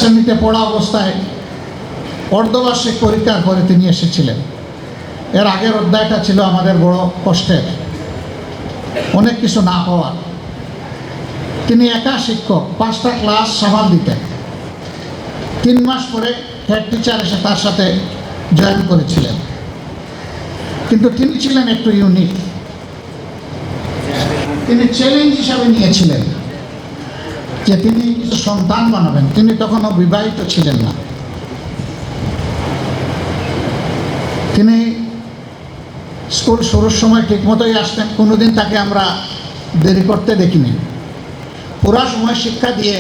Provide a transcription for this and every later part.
শ্রেণীতে পড়া অবস্থায় অর্ধবার্ষিক পরীক্ষার পরে তিনি এসেছিলেন। এর আগের অধ্যায়টা ছিল আমাদের বড় কষ্টের, অনেক কিছু না পাওয়ার। তিনি একা শিক্ষক, 5টা ক্লাস সামাল দিতেন। 3 মাস পরে হেড টিচার এসে তার সাথে জয়েন করেছিলেন। কিন্তু তিনি ছিলেন একটু ইউনিক। তিনি চ্যালেঞ্জ হিসাবে নিয়েছিলেন যে তিনি কিছু সন্তান বানাবেন। তিনি তখনও বিবাহিত ছিলেন না। তিনি স্কুল শুরুর সময় ঠিকমতোই আসতেন, কোনোদিন তাকে আমরা দেরি করতে দেখিনি। পুরা সময় শিক্ষা দিয়ে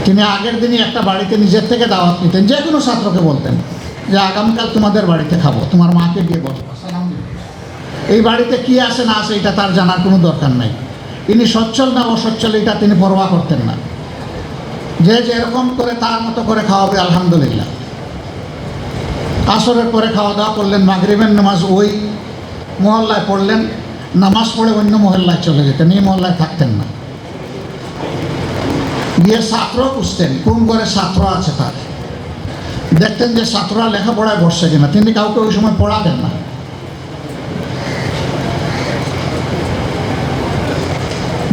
তিনি আগের দিনই একটা বাড়িতে নিজের থেকে দাওয়াত নিতেন। যে কোনো ছাত্রকে বলতেন যে আগামীকাল তোমাদের বাড়িতে খাবো, তোমার মাকে দিয়ে বলো, এই বাড়িতে কি আছে না আছে এটা তার জানার কোনো দরকার নাই। তিনি সচ্ছল না অসচ্ছল এটা তিনি পরোয়া করতেন না। যে যেরকম করে তার মতো করে খাওয়াবে আলহামদুলিল্লাহ। আসরের পরে খাওয়া দাওয়া করলেন, মাগরিবের নামাজ ওই মহল্লায় পড়লেন, নামাজ পড়ে অন্য মহল্লায় চলে যেতেন, এই মহল্লায় থাকতেন না। গিয়ে ছাত্র খুঁজতেন, কোন করে ছাত্র আছে তার, দেখতেন যে ছাত্ররা লেখাপড়ায় বসছে কিনা। তিনি কাউকে ওই সময় পড়াতেন না।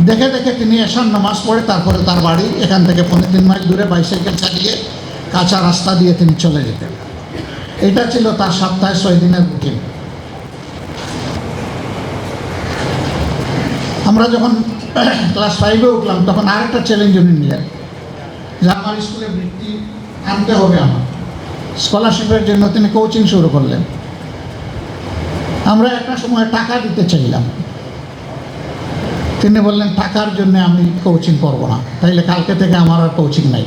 দেখে দেখে তিনি এশার নামাজ পড়ে তারপরে তার বাড়ি এখান থেকে 3 মাইল দূরে বাইসাইকেল চালিয়ে কাঁচা রাস্তা দিয়ে তিনি চলে যেতেন। এটা ছিল তার সপ্তাহে 6 দিনের রুটিন। আমরা যখন ক্লাস 5-এ উঠলাম তখন আরেকটা চ্যালেঞ্জ উনি নিলেন যে আমার স্কুলে বৃত্তি আনতে হবে, আমার স্কলারশিপের জন্য তিনি কোচিং শুরু করলেন। আমরা একটা সময় টাকা দিতে চাইলাম। তিনি বললেন টাকার জন্য আমি কোচিং করবো না, তাইলে কালকে থেকে আমার আর কোচিং নাই।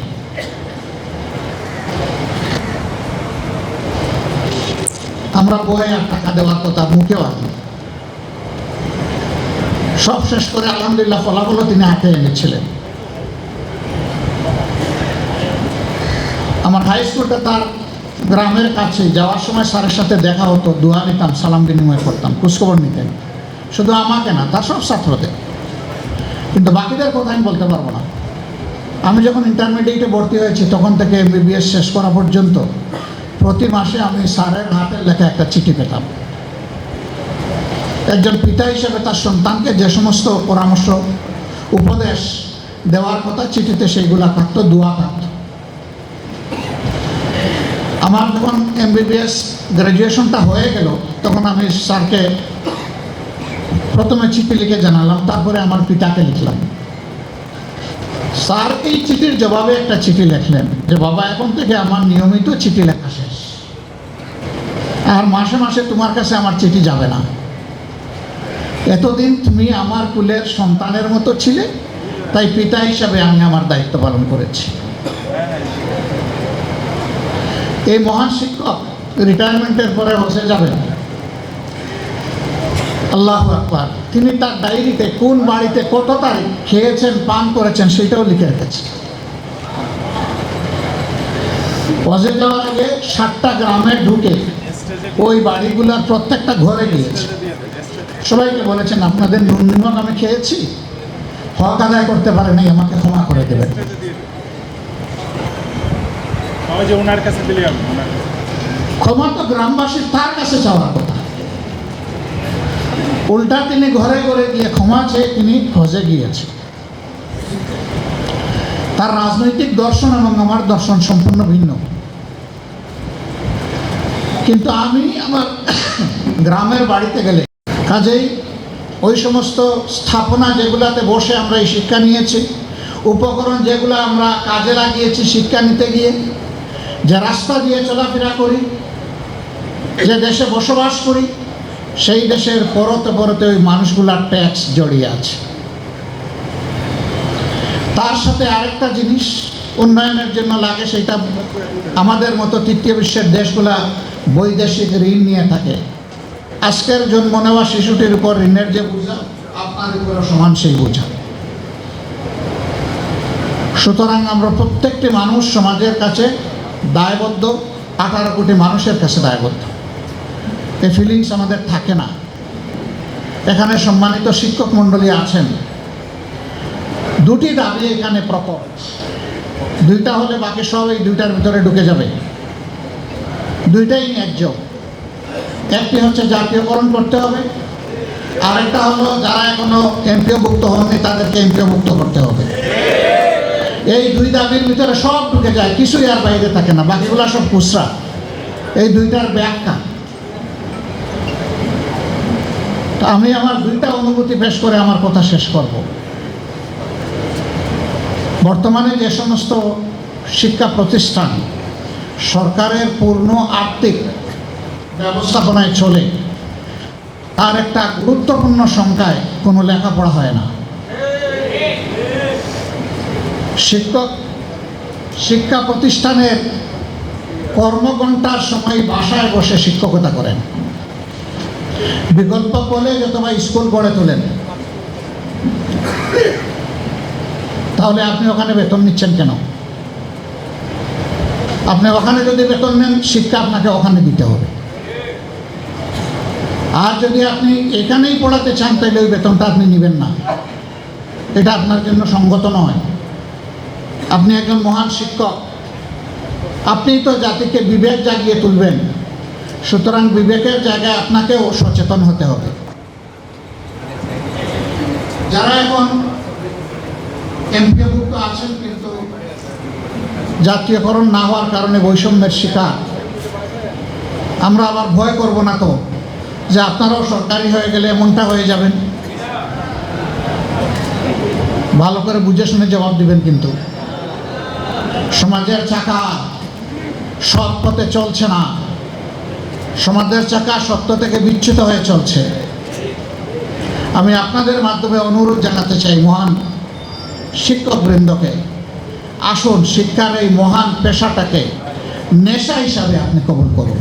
আমরা বই আর টাকা দেওয়ার কথা মুখেও আসি। সব শেষ করে আলহামদুলিল্লাহ ফলাফলও তিনি হাতে এনেছিলেন। আমার হাই স্কুলটা তার গ্রামের কাছে, যাওয়ার সময় স্যারের সাথে দেখা হতো, দোয়া নিতাম, সালাম বিনিময় করতাম, খোঁজখবর নিতেন। শুধু আমাকে না, তার সব ছাত্রদের। কিন্তু বাকিদের কথা আমি বলতে পারবো না। আমি যখন ইন্টারমিডিয়েটে ভর্তি হয়েছি তখন থেকে MBBS শেষ করা পর্যন্ত প্রতি মাসে আমি স্যারের হাতের লেখা একটা চিঠি পেতাম। একজন পিতা হিসেবে তার সন্তানকে যে সমস্ত পরামর্শ উপদেশ দেওয়ার কথা চিঠিতে সেইগুলা থাকতো, দোয়া থাকতো। আমার যখন MBBS গ্র্যাজুয়েশনটা হয়ে গেল তখন আমি স্যারকে প্রথমে চিঠি লিখে জানালাম, তারপরে আমার পিতাকে লিখলাম। স্যার এই চিঠির জবাবে একটা চিঠি লিখলেন যে বাবা, এখন থেকে আমার নিয়মিত চিঠি লেখা শেষ, আর মাসে মাসে তোমার কাছে আমার চিঠি যাবে না। এতদিন তুমি আমার কুলের সন্তানের মতো ছিলে, তাই পিতা হিসাবে আমি আমার দায়িত্ব পালন করেছি। এই মহান শিক্ষক রিটায়ারমেন্টের পরে হজে যাবেন। আল্লাহু আকবার। তিনি তার ডায়েরিতে কোন বাড়িতে কত তারিখ খেয়েছেন, পান করেছেন সেটাও লিখে রেখেছেন। হজে যাওয়ার আগে 7টা গ্রামে ঢুকে ওই বাড়িগুলোর প্রত্যেকটা ঘরে গিয়েছে। সবাইকে বলেছেন আপনাদের নুন নিমক আমি খেয়েছি, হক আদায় করতে পারে নাই, আমাকে ক্ষমা করে দেবেন। ক্ষমা তো গ্রামবাসীর তার কাছে চাওয়ার কথা। উল্টা তিনি ঘরে ঘরে গিয়ে ক্ষমা চেয়ে তিনি হজে গিয়েছেন। তার রাজনৈতিক দর্শন এবং আমার দর্শন সম্পূর্ণ ভিন্ন। কিন্তু আমি আমার গ্রামের বাড়িতে গেলে, কাজেই ওই সমস্ত স্থাপনা যেগুলাতে বসে আমরা এই শিক্ষা নিয়েছি, উপকরণ যেগুলো আমরা কাজে লাগিয়েছি শিক্ষা নিতে গিয়ে, যে রাস্তা দিয়ে চলাফেরা করি, যে দেশে বসবাস করি, সেই দেশের পরতে পরতে ওই মানুষগুলার ট্যাক্স জড়িয়ে আছে। তার সাথে আরেকটা জিনিস উন্নয়নের জন্য লাগে, সেটা আমাদের মতো তৃতীয় বিশ্বের দেশগুলা বৈদেশিক ঋণ নিয়ে থাকে। আজকের জন্ম নেওয়া শিশুটির উপর ঋণের যে বোঝা, আপনার উপরও সমান সেই বোঝা। সুতরাং আমরা প্রত্যেকটি মানুষ সমাজের কাছে দায়বদ্ধ, 18 কোটি মানুষের কাছে দায়বদ্ধ। এই ফিলিংস আমাদের থাকে না। এখানে সম্মানিত শিক্ষক মণ্ডলী আছেন, দুটি দাবি এখানে প্রকট। দুইটা হলে বাকি সব এই দুইটার ভিতরে ঢুকে যাবে। দুইটাই ন্যায্য। একটি হচ্ছে জাতীয়করণ করতে হবে, আরেকটা হলো যারা এখনো এমপিওভুক্ত হননি তাদেরকে এমপিওভুক্ত করতে হবে। এই দুই দাবির ভিতরে সব ঢুকে যায়, কিছুই আর বাইরে থাকে না, বাকিগুলো সব খুচরা। এই দুইটার ব্যাখ্যা আমি আমার দুইটা অনুভূতি পেশ করে আমার কথা শেষ করব। বর্তমানে যে সমস্ত শিক্ষা প্রতিষ্ঠান সরকারের পূর্ণ আর্থিক ব্যবস্থাপনায় চলে, তার একটা গুরুত্বপূর্ণ সংখ্যায় কোনো লেখাপড়া হয় না। শিক্ষা প্রতিষ্ঠানের কর্মঘণ্টার সময় বাসায় বসে শিক্ষকতা করেন, বিকল্প কলেজ অথবা স্কুল গড়ে তোলেন। তাহলে আপনি ওখানে বেতন নিচ্ছেন কেন? আপনি ওখানে যদি বেতন নেন, শিক্ষা আপনাকে ওখানে দিতে হবে। আর যদি আপনি এখানেই পড়াতে চান, তাহলে ওই বেতনটা আপনি নেবেন না। এটা আপনার জন্য সঙ্গত নয়। আপনি একজন মহান শিক্ষক, আপনি তো জাতিকে বিবেক জাগিয়ে তুলবেন, সুতরাং বিবেকের জায়গায় আপনাকেও সচেতন হতে হবে। যারা এখন এমপিওভুক্ত আছেন কিন্তু জাতীয়করণ না হওয়ার কারণে বৈষম্যের শিকার, আমরা আবার ভয় করব না তো যে আপনারাও সরকারি হয়ে গেলে এমনটা হয়ে যাবেন? ভালো করে বুঝে শুনে জবাব দিবেন। কিন্তু সমাজের চাকা সৎ পথে চলছে না, সমাজের চাকা সত্য থেকে বিচ্যুত হয়ে চলছে। আমি আপনাদের মাধ্যমে অনুরোধ জানাতে চাই মহান শিক্ষকবৃন্দকে, আসুন শিক্ষার এই মহান পেশাটাকে নেশা হিসাবে আপনি কবুল করুন।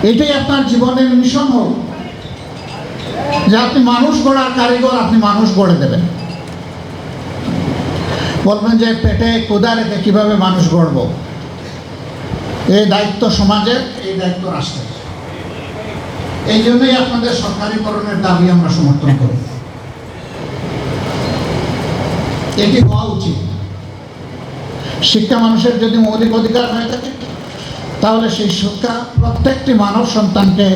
এটাই আপনার জীবনের মিশন হোক যে আপনি মানুষ গড়ার কারিগর, আপনি মানুষ গড়ে দেবেন। বলবেন যে পেটে কোদা রেখে কীভাবে মানুষ গড়ব, এই দায়িত্ব সমাজের, এই দায়িত্ব রাষ্ট্রের। এই জন্যই আপনাদের সরকারিকরণের দাবি আমরা সমর্থন করি। এটি হওয়া উচিত। শিক্ষা মানুষের যদি মৌলিক অধিকার হয়ে থাকে, তাহলে সেই শিক্ষা প্রত্যেকটি মানব সন্তানকে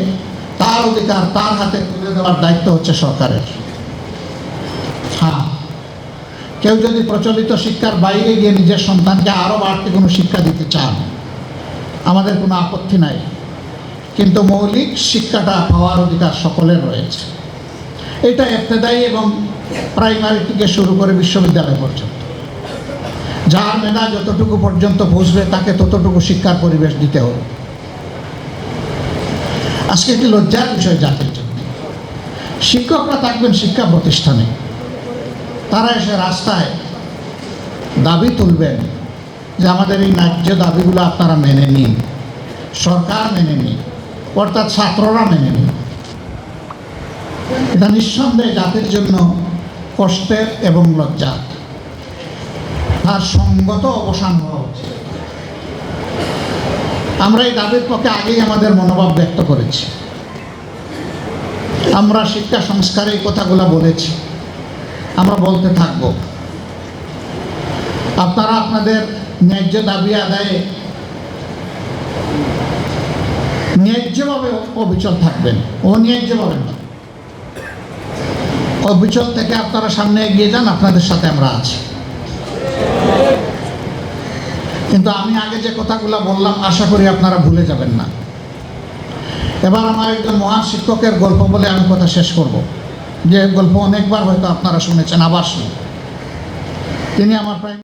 তার অধিকার তার হাতে তুলে দেওয়ার দায়িত্ব হচ্ছে সরকারের। হ্যাঁ, কেউ যদি প্রচলিত শিক্ষার বাইরে গিয়ে নিজের সন্তানকে আরও বাড়তি কোনো শিক্ষা দিতে চান, আমাদের কোনো আপত্তি নাই, কিন্তু মৌলিক শিক্ষাটা পাওয়ার অধিকার সকলের রয়েছে। এটা ইবতেদায়ী এবং প্রাইমারি থেকে শুরু করে বিশ্ববিদ্যালয় পর্যন্ত যার মেধা যতটুকু পর্যন্ত পৌঁছবে তাকে ততটুকু শিক্ষার পরিবেশ দিতে হবে। আজকে একটি লজ্জার বিষয় জাতির জন্য, শিক্ষকরা থাকবেন শিক্ষা প্রতিষ্ঠানে, তারা এসে রাস্তায় দাবি তুলবেন যে আমাদের এই ন্যায্য দাবিগুলো আপনারা মেনে নিন, সরকার মেনে নিন, অর্থাৎ ছাত্ররা মেনে নিন। এটা নিঃসন্দেহে জাতির জন্য কষ্টের এবং লজ্জা, তার সঙ্গত অবসান হওয়া উচিত। আমরা এই দাবির পক্ষে আগেই আমাদের মনোভাব ব্যক্ত করেছি। আমরা শিক্ষা সংস্কারে এই কথাগুলো বলেছি, আমরা বলতে থাকব। আপনারা আপনাদের ন্যায্য দাবি আদায়ে ন্যায্যভাবে অবিচল থাকবেন, অন্যায্যভাবে না। অবিচল থেকে আপনারা সামনে এগিয়ে যান, আপনাদের সাথে আমরা আছি। কিন্তু আমি আগে যে কথাগুলো বললাম আশা করি আপনারা ভুলে যাবেন না। এবার আমার একজন মহান শিক্ষকের গল্প বলে আমি কথা শেষ করব, যে গল্প অনেকবার হয়তো আপনারা শুনেছেন, আবার শুনুন। তিনি আমার প্রায়